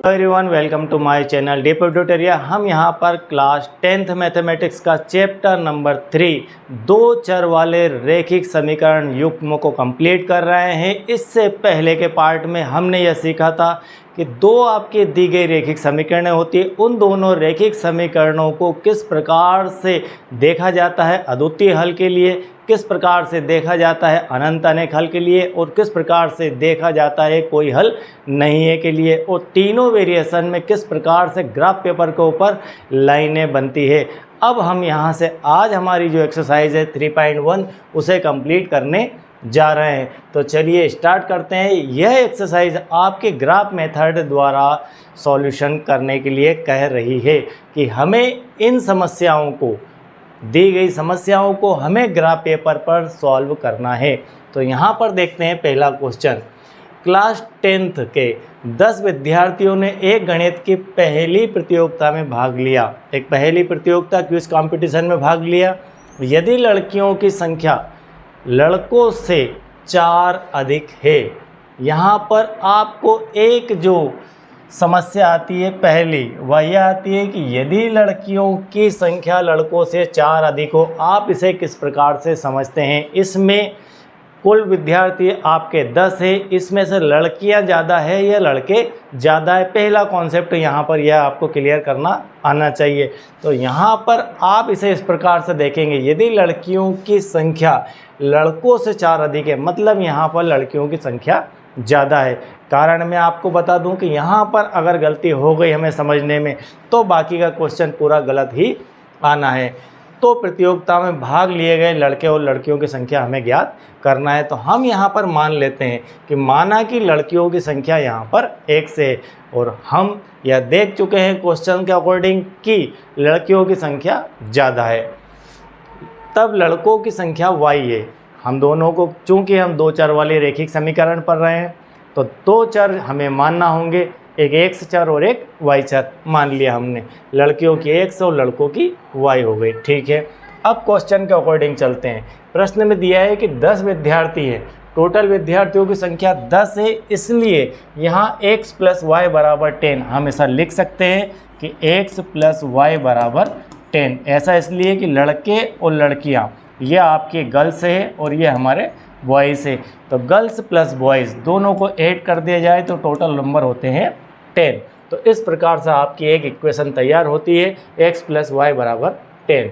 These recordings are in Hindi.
Everyone, welcome to my channel Deep tutorial. हम यहाँ पर क्लास 10th मैथमेटिक्स का चैप्टर नंबर 3 दो चर वाले रैखिक समीकरण युग्म को कंप्लीट कर रहे हैं। इससे पहले के पार्ट में हमने यह सीखा था कि दो आपके दी गई रैखिक समीकरणें होती है, उन दोनों रैखिक समीकरणों को किस प्रकार से देखा जाता है अद्वितीय हल के लिए, किस प्रकार से देखा जाता है अनंत अनेक हल के लिए, और किस प्रकार से देखा जाता है कोई हल नहीं है के लिए, और तीनों वेरिएशन में किस प्रकार से ग्राफ पेपर के ऊपर लाइनें बनती है। अब हम यहाँ से आज हमारी जो एक्सरसाइज है 3.1 उसे कंप्लीट करने जा रहे हैं। तो चलिए स्टार्ट करते हैं। यह एक्सरसाइज आपके ग्राफ मेथड द्वारा सॉल्यूशन करने के लिए कह रही है कि हमें इन समस्याओं को, दी गई समस्याओं को हमें ग्राफ पेपर पर सॉल्व करना है। तो यहाँ पर देखते हैं पहला क्वेश्चन। क्लास 10th के 10 विद्यार्थियों ने एक गणित की पहली प्रतियोगिता में भाग लिया। एक पहली प्रतियोगिता क्विज कंपटीशन में भाग लिया। यदि लड़कियों की संख्या लड़कों से 4 अधिक है, यहाँ पर आपको एक जो समस्या आती है पहली वह यह आती है कि यदि लड़कियों की संख्या लड़कों से 4 अधिक हो, आप इसे किस प्रकार से समझते हैं। इसमें कुल विद्यार्थी आपके 10 है, इसमें से लड़कियां ज़्यादा है या लड़के ज़्यादा है, पहला कॉन्सेप्ट यहाँ पर यह आपको क्लियर करना आना चाहिए। तो यहाँ पर आप इसे इस प्रकार से देखेंगे, यदि लड़कियों की संख्या लड़कों से 4 अधिक है, मतलब यहाँ पर लड़कियों की संख्या ज़्यादा है। कारण मैं आपको बता दूं कि यहाँ पर अगर गलती हो गई हमें समझने में तो बाकी का क्वेश्चन पूरा गलत ही आना है। तो प्रतियोगिता में भाग लिए गए लड़के और लड़कियों की संख्या हमें ज्ञात करना है। तो हम यहाँ पर मान लेते हैं कि माना कि लड़कियों की संख्या यहाँ पर 1 से है, और हम यह देख चुके हैं क्वेश्चन के अकॉर्डिंग कि लड़कियों की संख्या ज़्यादा है, तब लड़कों की संख्या y है। हम दोनों को, चूँकि हम दो चर वाले रैखिक समीकरण पढ़ रहे हैं, तो दो चर हमें मानना होंगे, एक x चर और एक y चर मान लिया हमने। लड़कियों की x और लड़कों की y हो गई, ठीक है। अब क्वेश्चन के अकॉर्डिंग चलते हैं। प्रश्न में दिया है कि 10 विद्यार्थी हैं, टोटल विद्यार्थियों की संख्या 10 है, इसलिए यहाँ x + y = 10 हम ऐसा लिख सकते हैं कि x + y = 10। ऐसा इसलिए कि लड़के और लड़कियाँ ये आपके गर्ल्स है और ये हमारे बॉयज़ है, तो गर्ल्स प्लस बॉयज़ दोनों को ऐड कर दिया जाए तो टोटल नंबर होते हैं 10। तो इस प्रकार से आपकी एक इक्वेशन तैयार होती है, x + y = 10।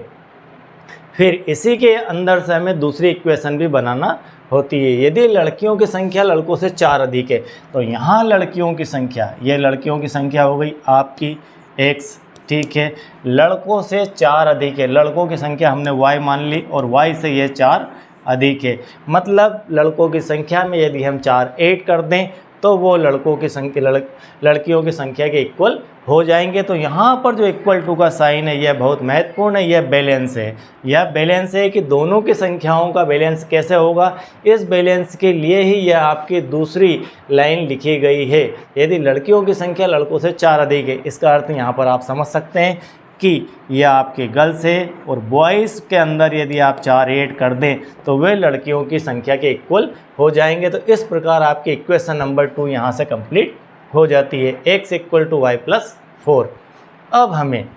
फिर इसी के अंदर से हमें दूसरी इक्वेशन भी बनाना होती है। यदि लड़कियों की संख्या लड़कों से 4 अधिक है, तो यहाँ लड़कियों की संख्या, ये लड़कियों की संख्या हो गई आपकी x, ठीक है। लड़कों से 4 अधिक है, लड़कों की संख्या हमने y मान ली और y से ये 4 अधिक है, मतलब लड़कों की संख्या में यदि हम 4 ऐड कर दें तो वो लड़कों की संख्या लड़कियों की संख्या के इक्वल हो जाएंगे। तो यहाँ पर जो इक्वल टू का साइन है यह बहुत महत्वपूर्ण है, यह बैलेंस है। यह बैलेंस है कि दोनों की संख्याओं का बैलेंस कैसे होगा, इस बैलेंस के लिए ही यह आपकी दूसरी लाइन लिखी गई है। यदि लड़कियों की संख्या लड़कों से 4 अधिक है, इसका अर्थ यहाँ पर आप समझ सकते हैं कि यह आपके गर्ल्स है, और बॉयज़ के अंदर यदि आप 4 ऐड कर दें तो वे लड़कियों की संख्या के इक्वल हो जाएंगे। तो इस प्रकार आपकी इक्वेशन नंबर 2 यहाँ से कंप्लीट हो जाती है, x = y + 4। अब हमें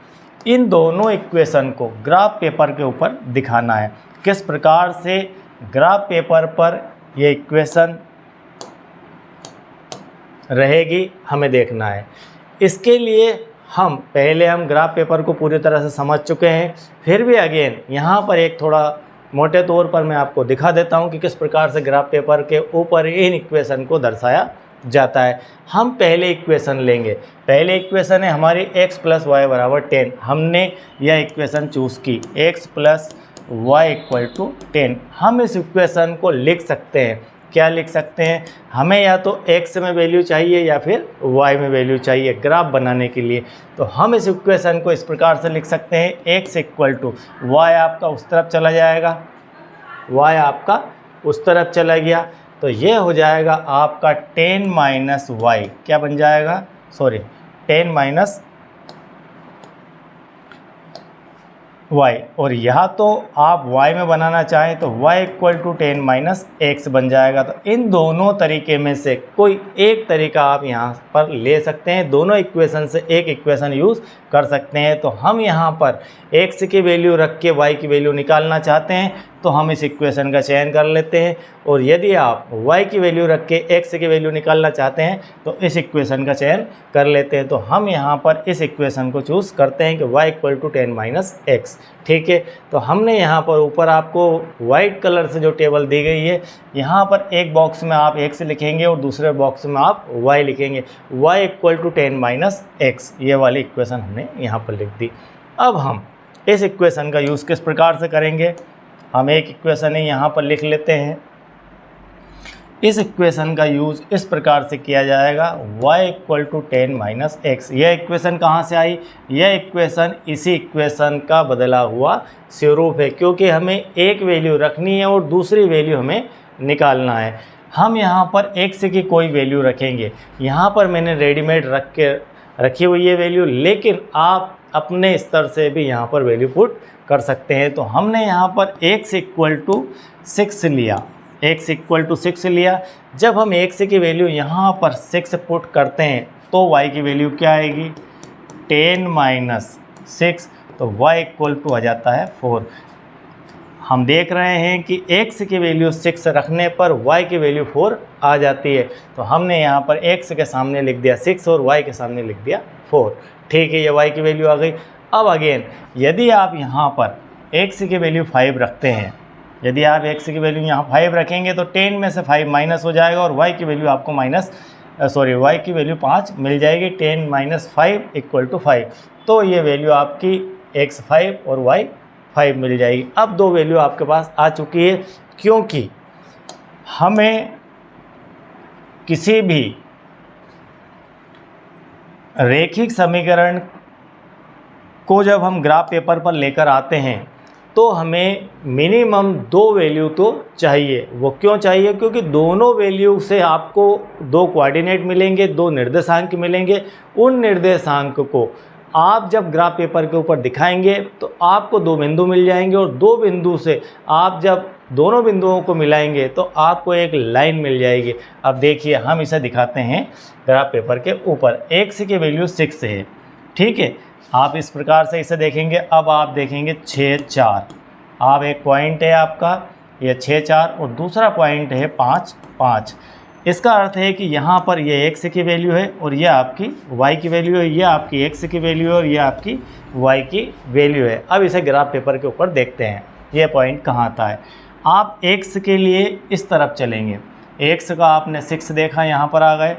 इन दोनों इक्वेशन को ग्राफ पेपर के ऊपर दिखाना है। किस प्रकार से ग्राफ पेपर पर ये इक्वेशन रहेगी हमें देखना है। इसके लिए हम ग्राफ पेपर को पूरी तरह से समझ चुके हैं, फिर भी अगेन यहाँ पर एक थोड़ा मोटे तौर पर मैं आपको दिखा देता हूँ कि किस प्रकार से ग्राफ पेपर के ऊपर इन इक्वेशन को दर्शाया जाता है। हम पहले इक्वेशन लेंगे। पहले इक्वेशन है हमारी x + y = 10। हमने यह इक्वेशन चूज़ की, x + y = 10। हम इस इक्वेशन को लिख सकते हैं, क्या लिख सकते हैं, हमें या तो x में वैल्यू चाहिए या फिर y में वैल्यू चाहिए ग्राफ बनाने के लिए। तो हम इस इक्वेशन को इस प्रकार से लिख सकते हैं, x = y आपका उस तरफ चला जाएगा, y आपका उस तरफ चला गया, तो ये हो जाएगा आपका 10 - y, क्या बन जाएगा, सॉरी 10 - y, और यहाँ तो आप y में बनाना चाहें तो y equal to 10 minus x बन जाएगा। तो इन दोनों तरीके में से कोई एक तरीका आप यहाँ पर ले सकते हैं, दोनों इक्वेशन से एक इक्वेशन यूज़ कर सकते हैं। तो हम यहाँ पर x की वैल्यू रख के y की वैल्यू निकालना चाहते हैं तो हम इस इक्वेशन का चयन कर लेते हैं, और यदि आप y की वैल्यू रख के x की वैल्यू निकालना चाहते हैं तो इस इक्वेशन का चयन कर लेते हैं। तो हम यहाँ पर इस इक्वेशन को चूज़ करते हैं कि y equal to 10 minus x. ठीक है, तो हमने यहाँ पर ऊपर आपको वाइट कलर से जो टेबल दी गई है, यहाँ पर एक बॉक्स में आप x लिखेंगे और दूसरे बॉक्स में आप y लिखेंगे। y equal to 10 minus x, ये वाली इक्वेशन हमने यहाँ पर लिख दी। अब हम इस इक्वेशन का यूज़ किस प्रकार से करेंगे, हम एक इक्वेशन ही यहाँ पर लिख लेते हैं। इस इक्वेशन का यूज़ इस प्रकार से किया जाएगा, y equal to 10 minus x. यह इक्वेशन कहाँ से आई, यह इक्वेशन इसी इक्वेशन का बदला हुआ स्वरूप है, क्योंकि हमें एक वैल्यू रखनी है और दूसरी वैल्यू हमें निकालना है। हम यहाँ पर x की कोई वैल्यू रखेंगे, यहाँ पर मैंने रेडीमेड रखी हुई है वैल्यू, लेकिन आप अपने स्तर से भी यहाँ पर वैल्यू पुट कर सकते हैं। तो हमने यहाँ पर x इक्वल टू 6 लिया, x इक्वल टू 6 लिया। जब हम x की वैल्यू यहाँ पर 6 पुट करते हैं तो y की वैल्यू क्या आएगी, 10 माइनस 6, तो y इक्वल टू आ जाता है 4। हम देख रहे हैं कि x की वैल्यू 6 रखने पर y की वैल्यू 4 आ जाती है। तो हमने यहाँ पर x के सामने लिख दिया 6 और y के सामने लिख दिया 4। ठीक है, ये y की वैल्यू आ गई। अब अगेन यदि आप यहाँ पर x की वैल्यू 5 रखते हैं, यदि आप x की वैल्यू यहाँ 5 रखेंगे तो 10 में से 5 माइनस हो जाएगा और y की वैल्यू आपको y की वैल्यू 5 मिल जाएगी। 10 माइनस 5 इक्वल टू 5, तो ये वैल्यू आपकी x 5 और y 5 मिल जाएगी। अब दो वैल्यू आपके पास आ चुकी है, क्योंकि हमें किसी भी रैखिक समीकरण को जब हम ग्राफ पेपर पर लेकर आते हैं तो हमें मिनिमम दो वैल्यू तो चाहिए। वो क्यों चाहिए, क्योंकि दोनों वैल्यू से आपको दो कोऑर्डिनेट मिलेंगे, दो निर्देशांक मिलेंगे। उन निर्देशांक को आप जब ग्राफ पेपर के ऊपर दिखाएंगे तो आपको दो बिंदु मिल जाएंगे, और दो बिंदु से आप जब दोनों बिंदुओं को मिलाएंगे तो आपको एक लाइन मिल जाएगी। अब देखिए हम इसे दिखाते हैं ग्राफ पेपर के ऊपर। x की वैल्यू 6 है, ठीक है, आप इस प्रकार से इसे देखेंगे। अब आप देखेंगे 6 4, आप एक पॉइंट है आपका ये 6 4 और दूसरा पॉइंट है 5 5। इसका अर्थ है कि यहाँ पर ये x की वैल्यू है और ये आपकी y की वैल्यू है, ये आपकी x की वैल्यू है और ये आपकी y की वैल्यू है। अब इसे ग्राफ पेपर के ऊपर देखते हैं ये पॉइंट कहाँ आता है। आप x के लिए इस तरफ चलेंगे, x का आपने 6 देखा, यहाँ पर आ गए,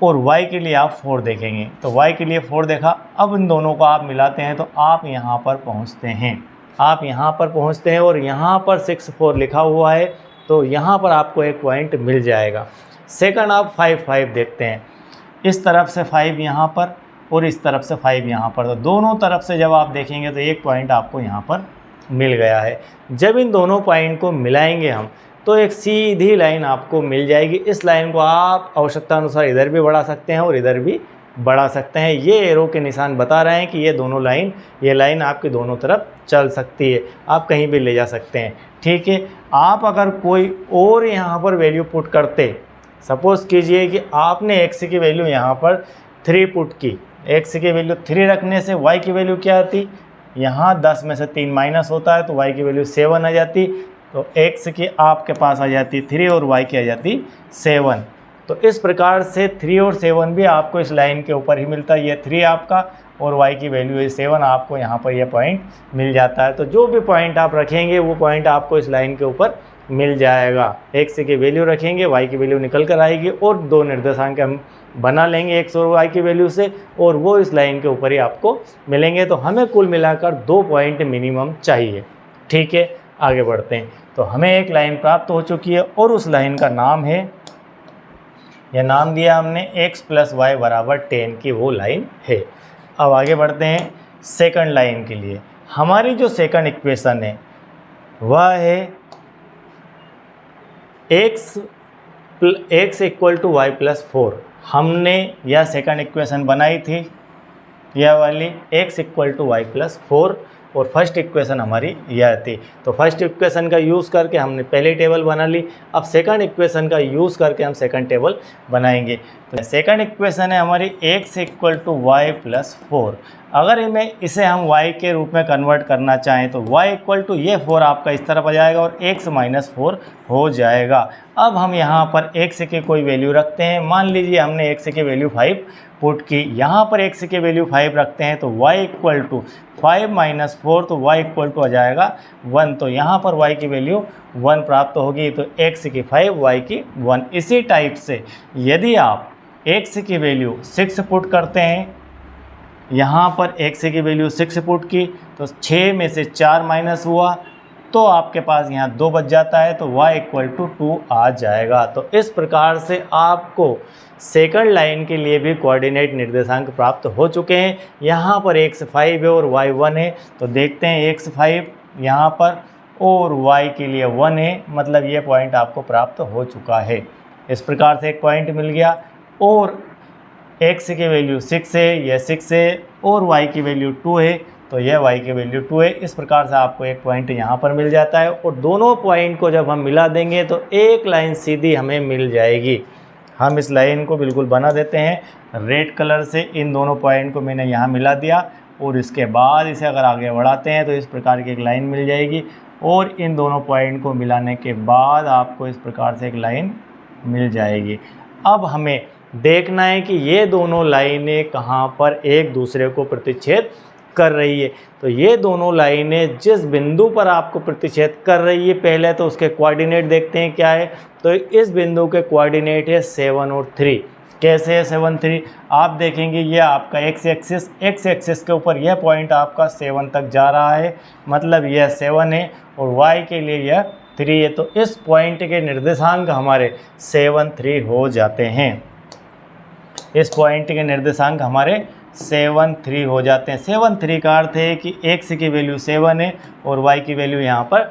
और y के लिए आप 4 देखेंगे, तो y के लिए 4 देखा। अब इन दोनों को आप मिलाते हैं तो आप यहाँ पर पहुँचते हैं, आप यहाँ पर पहुँचते हैं और यहाँ पर 6 4 लिखा हुआ है, तो यहाँ पर आपको एक पॉइंट मिल जाएगा। सेकंड आप 5 5 देखते हैं, इस तरफ से 5 यहाँ पर और इस तरफ से 5 यहाँ पर, तो दोनों तरफ से जब आप देखेंगे तो एक पॉइंट आपको यहाँ पर मिल गया है। जब इन दोनों पॉइंट को मिलाएंगे हम तो एक सीधी लाइन आपको मिल जाएगी। इस लाइन को आप आवश्यकता अनुसार इधर भी बढ़ा सकते हैं और इधर भी बढ़ा सकते हैं। ये एरो के निशान बता रहे हैं कि ये दोनों लाइन, ये लाइन आपकी दोनों तरफ चल सकती है, आप कहीं भी ले जा सकते हैं। ठीक है, आप अगर कोई और यहाँ पर वैल्यू पुट करते, सपोज़ कीजिए कि आपने x की वैल्यू यहाँ पर 3 पुट की, x की वैल्यू 3 रखने से y की वैल्यू क्या आती, यहाँ 10 में से 3 माइनस होता है तो y की वैल्यू 7 आ जाती, तो x की आपके पास आ जाती 3 और y की आ जाती 7। तो इस प्रकार से 3 और 7 भी आपको इस लाइन के ऊपर ही मिलता है। ये 3 आपका और y की वैल्यू है 7, आपको यहाँ पर यह पॉइंट मिल जाता है। तो जो भी पॉइंट आप रखेंगे वो पॉइंट आपको इस लाइन के ऊपर मिल जाएगा। x की वैल्यू रखेंगे, y की वैल्यू निकल कर आएगी और दो निर्देशांक हम बना लेंगे x और y की वैल्यू से, और वो इस लाइन के ऊपर ही आपको मिलेंगे। तो हमें कुल मिलाकर 2 पॉइंट मिनिमम चाहिए। ठीक है, आगे बढ़ते हैं। तो हमें एक लाइन प्राप्त हो चुकी है और उस लाइन का नाम है, यह नाम दिया हमने x + y = 10 की वो लाइन है। अब आगे बढ़ते हैं सेकंड लाइन के लिए। हमारी जो सेकंड इक्वेशन है वह है x = y + 4। हमने यह सेकंड इक्वेशन बनाई थी, यह वाली x = y + 4। और फर्स्ट इक्वेशन हमारी यह थी। तो फर्स्ट इक्वेशन का यूज़ करके हमने पहली टेबल बना ली। अब सेकंड इक्वेशन का यूज़ करके हम सेकंड टेबल बनाएंगे। तो सेकंड इक्वेशन है हमारी x = y + 4। अगर इसे हम y के रूप में कन्वर्ट करना चाहें तो y = ये 4 आपका इस तरफ आ जाएगा और x - 4 हो जाएगा। अब हम यहाँ पर x की कोई वैल्यू रखते हैं। मान लीजिए हमने x की वैल्यू 5 पुट की, यहाँ पर x की वैल्यू 5 रखते हैं तो y = 5 - 4, तो y = आ जाएगा 1। तो यहाँ पर y की वैल्यू 1 प्राप्त होगी। तो x की 5, y की 1। इसी टाइप से यदि आप x की वैल्यू 6 पुट करते हैं, यहाँ पर x की वैल्यू 6 पुट की तो 6 में से 4 माइनस हुआ तो आपके पास यहाँ 2 बच जाता है, तो y = 2 आ जाएगा। तो इस प्रकार से आपको सेकंड लाइन के लिए भी कोऑर्डिनेट निर्देशांक प्राप्त हो चुके हैं। यहाँ पर x 5 है और y 1 है, तो देखते हैं x 5 यहाँ पर और y के लिए 1 है, मतलब ये पॉइंट आपको प्राप्त हो चुका है। इस प्रकार से एक पॉइंट मिल गया। और x की वैल्यू 6 है, यह 6 है, और y की वैल्यू 2 है, तो यह y की वैल्यू 2 है। इस प्रकार से आपको एक पॉइंट यहाँ पर मिल जाता है और दोनों पॉइंट को जब हम मिला देंगे तो एक लाइन सीधी हमें मिल जाएगी। हम इस लाइन को बिल्कुल बना देते हैं रेड कलर से। इन दोनों पॉइंट को मैंने यहाँ मिला दिया और इसके बाद इसे अगर आगे बढ़ाते हैं तो इस प्रकार की एक लाइन मिल जाएगी और इन दोनों पॉइंट को मिलाने के बाद आपको इस प्रकार से एक लाइन मिल जाएगी। अब हमें देखना है कि ये दोनों लाइनें कहाँ पर एक दूसरे को प्रतिच्छेद कर रही है। तो ये दोनों लाइनें जिस बिंदु पर आपको प्रतिच्छेद कर रही है, पहले तो उसके कोऑर्डिनेट देखते हैं क्या है। तो इस बिंदु के कोऑर्डिनेट है 7 और 3। कैसे है 7, 3? आप देखेंगे ये आपका x एक्सिस के ऊपर यह पॉइंट आपका 7 तक जा रहा है, मतलब यह 7 है और y के लिए यह 3 है। तो इस पॉइंट के निर्देशांक हमारे 7, 3 हो जाते हैं। इस पॉइंट के निर्देशांक हमारे 7, 3 हो जाते हैं। 7, 3 का अर्थ है कि x की वैल्यू 7 है और y की वैल्यू यहाँ पर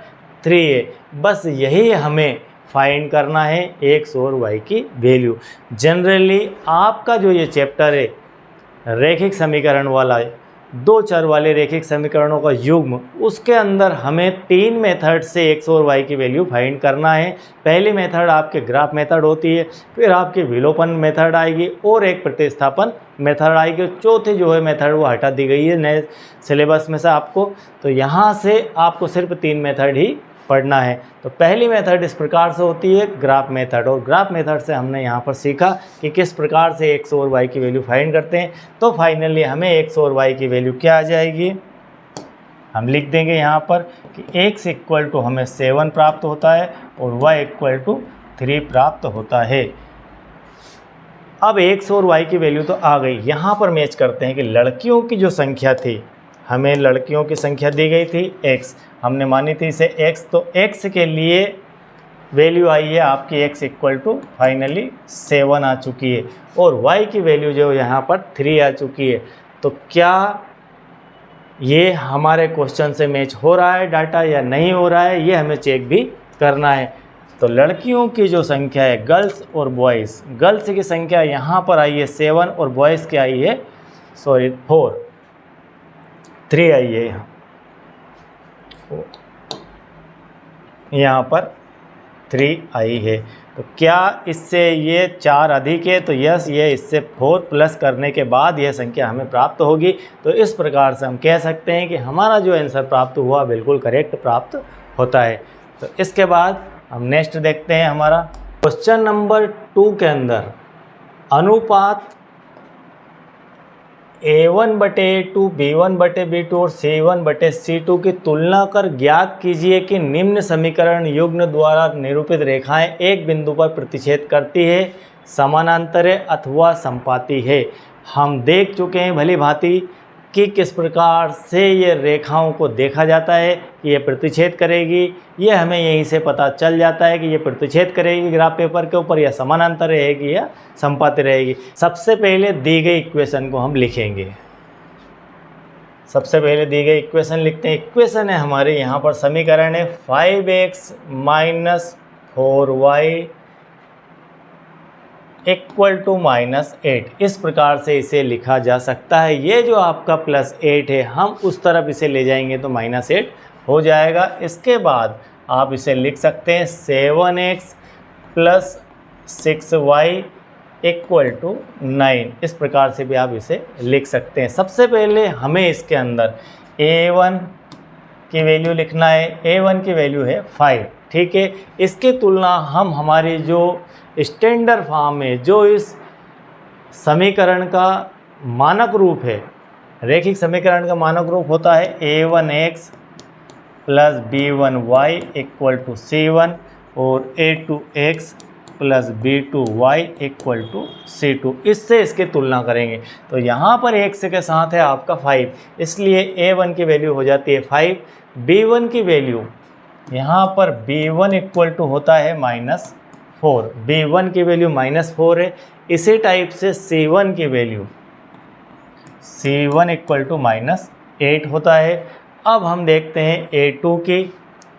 3 है। बस यही हमें फाइंड करना है x और y की वैल्यू। जनरली आपका जो ये चैप्टर है रैखिक समीकरण वाला है, 2 चर वाले रैखिक समीकरणों का युग्म, उसके अंदर हमें 3 मेथड से x और y की वैल्यू फाइंड करना है। पहली मेथड आपके ग्राफ मेथड होती है, फिर आपकी विलोपन मेथड आएगी और एक प्रतिस्थापन मेथड आएगी। चौथी जो है मेथड वो हटा दी गई है नए सिलेबस में से आपको। तो यहाँ से आपको सिर्फ 3 मेथड ही पढ़ना है। तो पहली मेथड इस प्रकार से होती है ग्राफ मेथड, और ग्राफ मेथड से हमने यहाँ पर सीखा कि किस प्रकार से x और y की वैल्यू फाइंड करते हैं। तो फाइनली हमें x और y की वैल्यू क्या आ जाएगी, हम लिख देंगे यहाँ पर कि x = हमें 7 प्राप्त होता है और y = 3 प्राप्त होता है। अब x और y की वैल्यू तो आ गई। यहाँ पर मैच करते हैं कि लड़कियों की जो संख्या थी, हमें लड़कियों की संख्या दी गई थी x, हमने मानी थी इसे x। तो x के लिए वैल्यू आई है आपकी x = फाइनली 7 आ चुकी है और y की वैल्यू जो यहाँ पर 3 आ चुकी है। तो क्या ये हमारे क्वेश्चन से मैच हो रहा है डाटा या नहीं हो रहा है, ये हमें चेक भी करना है। तो लड़कियों की जो संख्या है गर्ल्स और बॉयज़, गर्ल्स की संख्या यहाँ पर आई है 7 और बॉयज़ की आई है 3 आई है। यहाँ पर 3 आई है। तो क्या इससे ये 4 अधिक है? तो यस, ये इससे 4 प्लस करने के बाद यह संख्या हमें प्राप्त होगी। तो इस प्रकार से हम कह सकते हैं कि हमारा जो आंसर प्राप्त हुआ बिल्कुल करेक्ट प्राप्त होता है। तो इसके बाद हम नेक्स्ट देखते हैं हमारा क्वेश्चन नंबर 2 के अंदर अनुपात A1/A2, B1/B2 और C1/C2 की तुलना कर ज्ञात कीजिए कि निम्न समीकरण युग्म द्वारा निरूपित रेखाएं एक बिंदु पर प्रतिच्छेद करती है, समानांतर है अथवा संपाती है। हम देख चुके हैं भली भांति कि किस प्रकार से ये रेखाओं को देखा जाता है कि ये प्रतिच्छेद करेगी। ये हमें यहीं से पता चल जाता है कि ये प्रतिच्छेद करेगी ग्राफ पेपर के ऊपर, या समानांतर रहेगी या संपाती रहेगी। सबसे पहले दी गई इक्वेशन को हम लिखेंगे। सबसे पहले दी गई इक्वेशन लिखते हैं। इक्वेशन है हमारे यहाँ पर समीकरण है 5x - 4y इक्वल टू -8। इस प्रकार से इसे लिखा जा सकता है। ये जो आपका +8 है हम उस तरफ इसे ले जाएंगे तो -8 हो जाएगा। इसके बाद आप इसे लिख सकते हैं 7x + 6y इक्वल टू 9। इस प्रकार से भी आप इसे लिख सकते हैं। सबसे पहले हमें इसके अंदर a1 की वैल्यू लिखना है। a1 की वैल्यू है 5, ठीक है। इसकी तुलना हम हमारी जो स्टैंडर्ड फॉर्म है, जो इस समीकरण का मानक रूप है, रैखिक समीकरण का मानक रूप होता है a1x + b1y equal to c1 और a2x + b2y equal to c2। इससे इसकी तुलना करेंगे तो यहाँ पर x के साथ है आपका 5, इसलिए a1 की वैल्यू हो जाती है 5। b1 की वैल्यू यहाँ पर b1 इक्वल टू होता है -4। b1 की वैल्यू -4 है। इसी टाइप से c1 की वैल्यू c1 इक्वल टू -8 होता है। अब हम देखते हैं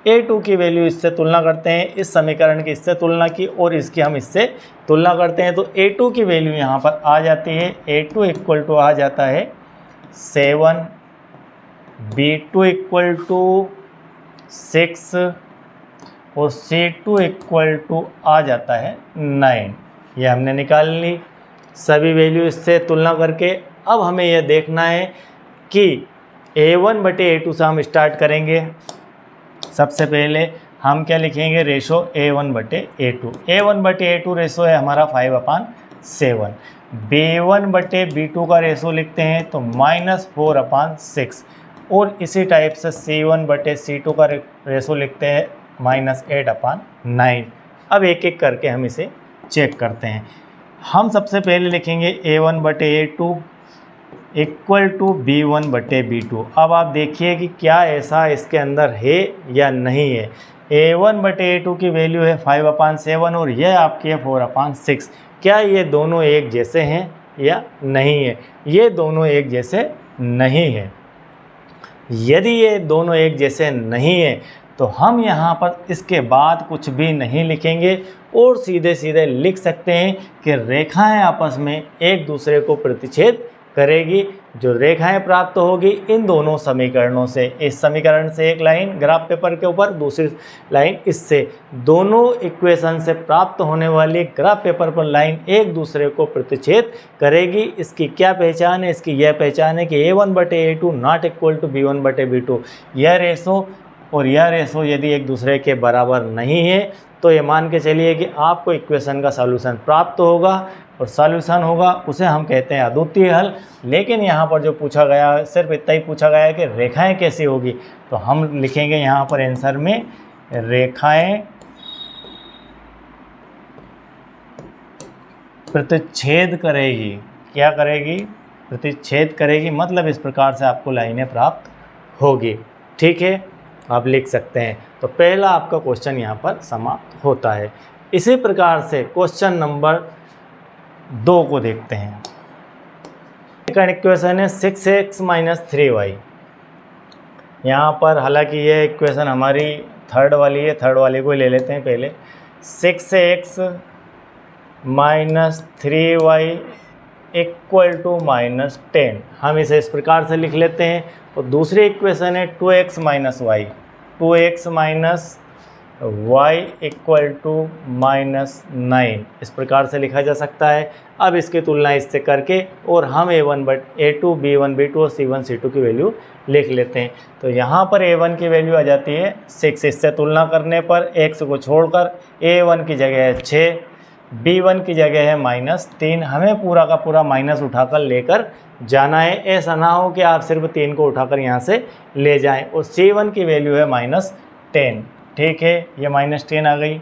a2 की वैल्यू इससे तुलना करते हैं, इस समीकरण की इससे तुलना की और इसकी हम इससे तुलना करते हैं तो a2 की वैल्यू यहाँ पर आ जाती है। a2 इक्वल टू आ जाता है 7, b2 इक्वल टू 6 और c2 इक्वल टू आ जाता है 9। ये हमने निकाल ली सभी वैल्यू इससे तुलना करके। अब हमें यह देखना है कि a1/a2 से हम स्टार्ट करेंगे। सबसे पहले हम क्या लिखेंगे, रेशो a1/a2। a1/a2 रेशो है हमारा 5/7। b1/b2 का रेशो लिखते हैं तो -4/6 और इसी टाइप से c1/c2 का रेशो लिखते हैं -8/9। अब एक एक करके हम इसे चेक करते हैं। हम सबसे पहले लिखेंगे a1/a2 इक्वल टू b1/b2। अब आप देखिए कि क्या ऐसा इसके अंदर है या नहीं है। a1/a2 की वैल्यू है 5/7 और यह आपकी है 4/6। क्या ये दोनों एक जैसे हैं या नहीं है? ये दोनों एक जैसे नहीं है। यदि ये दोनों एक जैसे नहीं है तो हम यहाँ पर इसके बाद कुछ भी नहीं लिखेंगे और सीधे सीधे लिख सकते हैं कि रेखाएं आपस में एक दूसरे को प्रतिच्छेद करेगी। जो रेखाएं प्राप्त होगी इन दोनों समीकरणों से, इस समीकरण से एक लाइन ग्राफ पेपर के ऊपर, दूसरी लाइन इससे, दोनों इक्वेशन से प्राप्त होने वाली ग्राफ पेपर पर लाइन एक दूसरे को प्रतिच्छेद करेगी। इसकी क्या पहचान है? इसकी यह पहचान है कि a1/a2 not equal to b1/b2। यह रेशो और यह रेशो यदि एक दूसरे के बराबर नहीं है तो ये मान के चलिए कि आपको इक्वेशन का सॉल्यूशन प्राप्त होगा और सॉल्यूशन होगा उसे हम कहते हैं अद्वितीय हल। लेकिन यहाँ पर जो पूछा गया सिर्फ इतना ही पूछा गया है कि रेखाएं कैसी होगी, तो हम लिखेंगे यहाँ पर आंसर में रेखाएं प्रतिच्छेद करेगी। क्या करेगी? प्रतिच्छेद करेगी। मतलब इस प्रकार से आपको लाइनें प्राप्त होगी। ठीक है, आप लिख सकते हैं। तो पहला आपका क्वेश्चन यहाँ पर समाप्त होता है। इसी प्रकार से क्वेश्चन नंबर 2 को देखते हैं। सेकंड इक्वेशन है 6x - 3y। यहाँ पर हालांकि ये इक्वेशन हमारी थर्ड वाली है, थर्ड वाले को ले लेते हैं पहले। 6x - 3y equal to -10। हम इसे इस प्रकार से लिख लेते हैं। और दूसरी इक्वेशन है 2x - y। 2x - y equal to -9। इस प्रकार से लिखा जा सकता है। अब इसकी तुलना इससे करके और हम a1/a2, b1/b2 और c1/c2 की वैल्यू लिख लेते हैं। तो यहाँ पर a1 की वैल्यू आ जाती है 6। इससे तुलना करने पर x को छोड़कर a1 की जगह है 6, b1 की जगह है -3। हमें पूरा का पूरा माइनस उठाकर लेकर जाना है। ऐसा ना हो कि आप सिर्फ 3 को उठाकर यहाँ से ले जाएं। और c1 की वैल्यू है -10। ठीक है, ये -10 आ गई।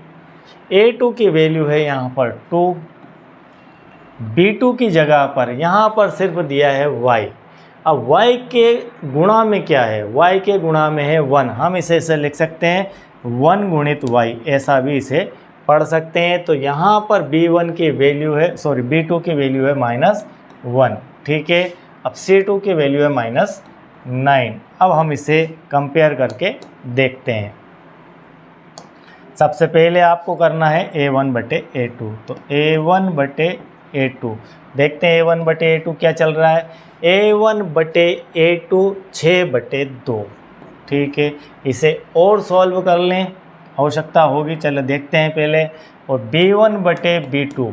a2 की वैल्यू है यहाँ पर 2, b2 की जगह पर यहाँ पर सिर्फ दिया है y। अब y के गुणा में क्या है? y के गुणा में है 1। हम इसे लिख सकते हैं 1 गुणित y, ऐसा भी इसे पढ़ सकते हैं। तो यहाँ पर b1 की वैल्यू है, सॉरी b2 की वैल्यू है -1। ठीक है, अब c2 की वैल्यू है -9। अब हम इसे कंपेयर करके देखते हैं। सबसे पहले आपको करना है A1/A2, तो A1/A2 देखते हैं A1/A2 क्या चल रहा है। A1/A2 6/2, ठीक है। इसे और सॉल्व कर लें, आवश्यकता होगी, चलो देखते हैं पहले। और B1/B2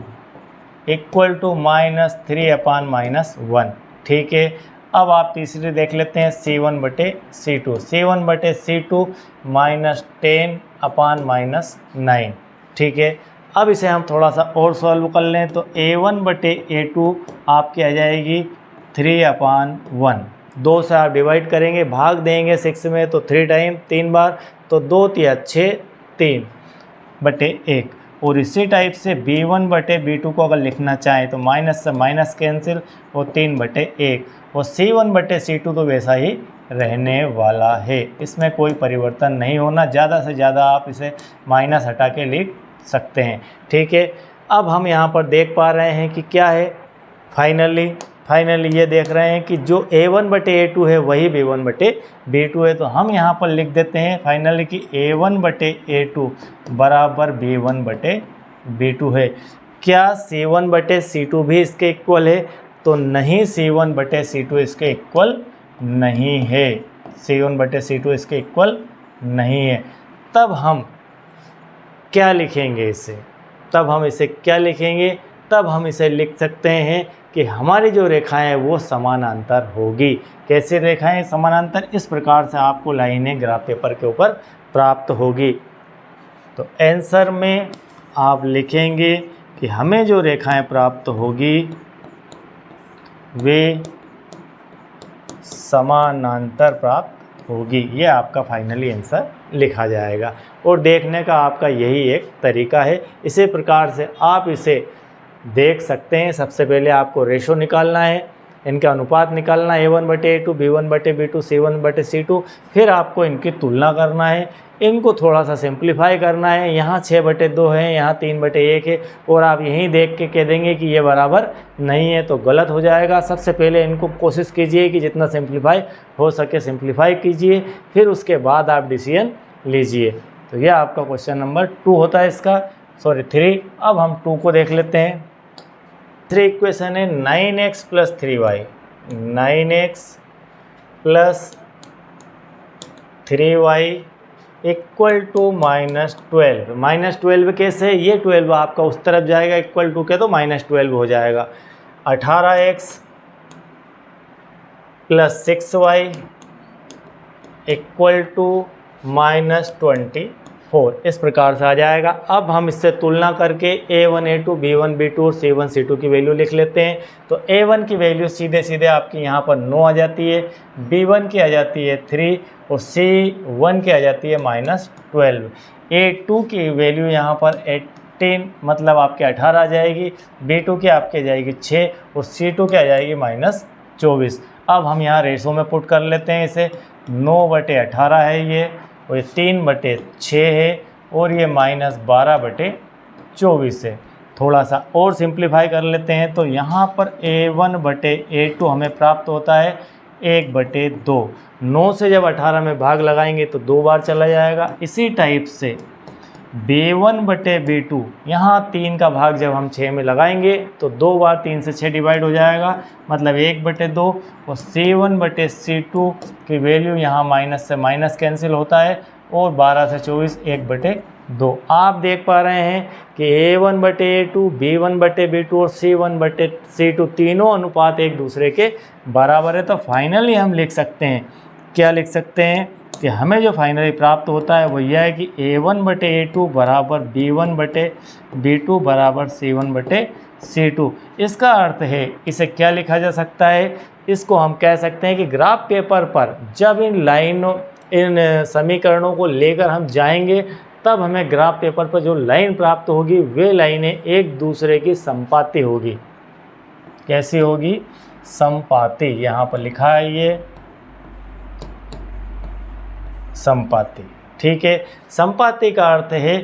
इक्वल टू -3/-1, ठीक है। अब आप तीसरी देख लेते हैं C1/C2, C1/C2 -10/-9, ठीक है। अब इसे हम थोड़ा सा और सॉल्व कर लें, तो A1/A2 आपकी आ जाएगी 3/1। 2 से आप डिवाइड करेंगे, भाग देंगे 6 में, तो 3 टाइम 3 बार, तो 2 तिया 6, 3/1। और इसी टाइप से B1/B2 को अगर लिखना चाहें तो माइनस से माइनस कैंसिल, और 3/1। और C1/C2 तो वैसा ही रहने वाला है, इसमें कोई परिवर्तन नहीं होना। ज़्यादा से ज़्यादा आप इसे माइनस हटा के लिख सकते हैं, ठीक है। अब हम यहाँ पर देख पा रहे हैं कि क्या है, फाइनली ये देख रहे हैं कि जो A1/A2 है वही B1/B2 है। तो हम यहाँ पर लिख देते हैं फाइनली कि A1/A2 बराबर B1/B2 है। क्या C1/C2 भी इसके इक्वल है? तो नहीं, C1/C2 इसके इक्वल नहीं है, C1/C2 इसके इक्वल नहीं है। तब हम क्या लिखेंगे इसे? तब हम इसे लिख सकते हैं कि हमारी जो रेखाएं हैं वो समानांतर होगी। कैसे रेखाएं समानांतर? इस प्रकार से आपको लाइनें ग्राफ पेपर के ऊपर प्राप्त होगी। तो आंसर में आप लिखेंगे कि हमें जो रेखाएं प्राप्त होगी वे समानांतर प्राप्त होगी। ये आपका फाइनली आंसर लिखा जाएगा। और देखने का आपका यही एक तरीका है। इसी प्रकार से आप इसे देख सकते हैं। सबसे पहले आपको रेशो निकालना है, इनका अनुपात निकालना है, A1/A2, B1/B2, C1/C2। फिर आपको इनकी तुलना करना है, इनको थोड़ा सा सिंप्लीफाई करना है। यहाँ 6/2 है, यहाँ 3/1 है, और आप यहीं देख के कह देंगे कि ये बराबर नहीं है, तो गलत हो जाएगा। सबसे पहले इनको कोशिश कीजिए कि जितना सिंप्लीफाई हो सके सिंप्लीफाई कीजिए, फिर उसके बाद आप डिसीजन लीजिए। तो यह आपका क्वेश्चन नंबर 2 होता है, इसका 3। अब हम 2 को देख लेते हैं। 3 इक्वेशन है 9x + 3y, 9x + 3y equal to -12। -12 कैसे? ये 12 आपका उस तरफ जाएगा, इक्वल टू के तो -12 हो जाएगा। 18x + 6y इक्वल टू -24, इस प्रकार से आ जाएगा। अब हम इससे तुलना करके A1/A2, B1/B2 और C1/C2 की वैल्यू लिख लेते हैं। तो A1 की वैल्यू सीधे आपकी यहाँ पर 9 आ जाती है, B1 की आ जाती है 3, और C1 की आ जाती है -12। A2 की वैल्यू यहाँ पर 18 मतलब आपके 18 आ जाएगी, B2 की आपके जाएगी 6, और C2 की आ जाएगी -24। अब हम यहाँ रेशो में पुट कर लेते हैं इसे। 9/18 है ये, और ये 3/6 है, और ये -12/24 है। थोड़ा सा और सिंप्लीफाई कर लेते हैं, तो यहाँ पर A1/A2 हमें प्राप्त होता है 1/2। 9 से जब 18 में भाग लगाएंगे तो 2 बार चला जाएगा। इसी टाइप से B1/B2, यहाँ 3 का भाग जब हम 6 में लगाएंगे तो 2 बार 3 से 6 डिवाइड हो जाएगा, मतलब 1/2। और C1/C2 की वैल्यू यहाँ माइनस से माइनस कैंसिल होता है, और 12 से 24 1/2। आप देख पा रहे हैं कि A1/A2, B1/B2 और C1/C2 तीनों अनुपात एक दूसरे के बराबर है। तो फाइनली हम लिख सकते हैं, क्या लिख सकते हैं कि हमें जो फाइनली प्राप्त होता है वो यह है कि A1/A2 बराबर B1/B2 बराबर C1/C2। इसका अर्थ है, इसे क्या लिखा जा सकता है? इसको हम कह सकते हैं कि ग्राफ पेपर पर जब इन समीकरणों को लेकर हम जाएंगे, तब हमें ग्राफ पेपर पर जो लाइन प्राप्त होगी वे लाइनें एक दूसरे की संपाती होगी। कैसी होगी? संपाती। यहाँ पर लिखा है ये संपाती, ठीक है। संपाती का अर्थ है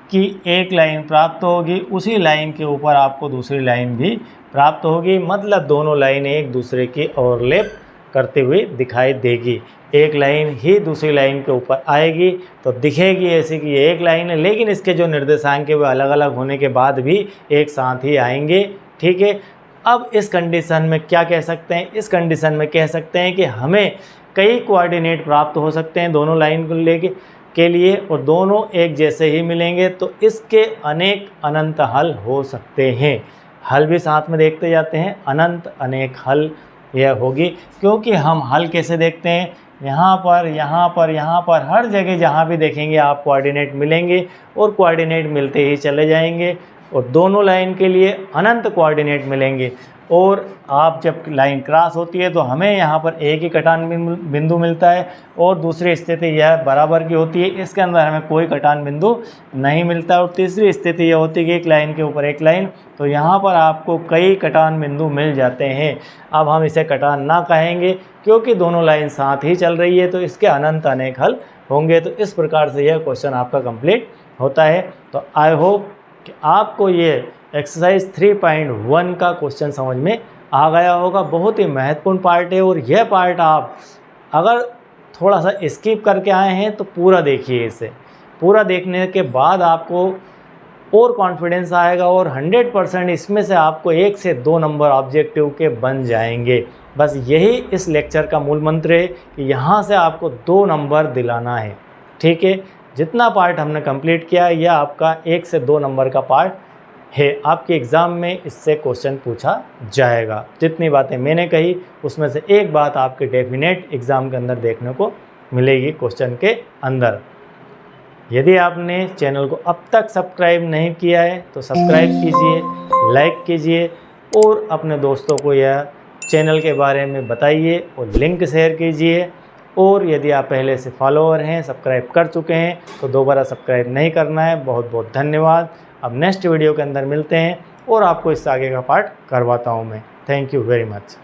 कि एक लाइन प्राप्त होगी, उसी लाइन के ऊपर आपको दूसरी लाइन भी प्राप्त होगी, मतलब दोनों लाइनें एक दूसरे की ओवरलैप करते हुए दिखाई देगी। एक लाइन ही दूसरी लाइन के ऊपर आएगी तो दिखेगी ऐसे कि ये एक लाइन है, लेकिन इसके जो निर्देशांक है वो अलग अलग होने के बाद भी एक साथ ही आएंगे। ठीक है, अब इस कंडीशन में क्या कह सकते हैं, इस कंडीशन में कह सकते हैं कि हमें कई कोऑर्डिनेट प्राप्त हो सकते हैं दोनों लाइन को लेके के लिए, और दोनों एक जैसे ही मिलेंगे तो इसके अनेक अनंत हल हो सकते हैं। हल भी साथ में देखते जाते हैं, अनंत अनेक हल यह होगी, क्योंकि हम हल कैसे देखते हैं, यहाँ पर यहाँ पर यहाँ पर हर जगह जहाँ भी देखेंगे आप कोऑर्डिनेट मिलेंगे और कोऑर्डिनेट मिलते ही चले जाएंगे, और दोनों लाइन के लिए अनंत कोऑर्डिनेट मिलेंगे। और आप जब लाइन क्रॉस होती है तो हमें यहाँ पर एक ही कटान बिंदु मिलता है, और दूसरी स्थिति यह बराबर की होती है, इसके अंदर हमें कोई कटान बिंदु नहीं मिलता। और तीसरी स्थिति यह होती है कि एक लाइन के ऊपर एक लाइन, तो यहाँ पर आपको कई कटान बिंदु मिल जाते हैं। अब हम इसे कटान ना कहेंगे क्योंकि दोनों लाइन साथ ही चल रही है, तो इसके अनंत अनेक हल होंगे। तो इस प्रकार से यह क्वेश्चन आपका कंप्लीट होता है। तो आई होप कि आपको ये एक्सरसाइज 3.1 का क्वेश्चन समझ में आ गया होगा। बहुत ही महत्वपूर्ण पार्ट है, और यह पार्ट आप अगर थोड़ा सा स्किप करके आए हैं तो पूरा देखिए। इसे पूरा देखने के बाद आपको और कॉन्फिडेंस आएगा, और 100% इसमें से आपको 1 से 2 नंबर ऑब्जेक्टिव के बन जाएंगे। बस यही इस लेक्चर का मूल मंत्र है कि यहाँ से आपको 2 नंबर दिलाना है। ठीक है, जितना पार्ट हमने कंप्लीट किया यह आपका 1 से 2 नंबर का पार्ट है। आपके एग्ज़ाम में इससे क्वेश्चन पूछा जाएगा। जितनी बातें मैंने कही उसमें से एक बात आपके डेफिनेट एग्ज़ाम के अंदर देखने को मिलेगी क्वेश्चन के अंदर। यदि आपने चैनल को अब तक सब्सक्राइब नहीं किया है तो सब्सक्राइब कीजिए, लाइक कीजिए, और अपने दोस्तों को यह चैनल के बारे में बताइए और लिंक शेयर कीजिए। और यदि आप पहले से फॉलोअर हैं, सब्सक्राइब कर चुके हैं, तो दोबारा सब्सक्राइब नहीं करना है। बहुत बहुत धन्यवाद। अब नेक्स्ट वीडियो के अंदर मिलते हैं और आपको इससे आगे का पार्ट करवाता हूँ मैं। Thank you very much.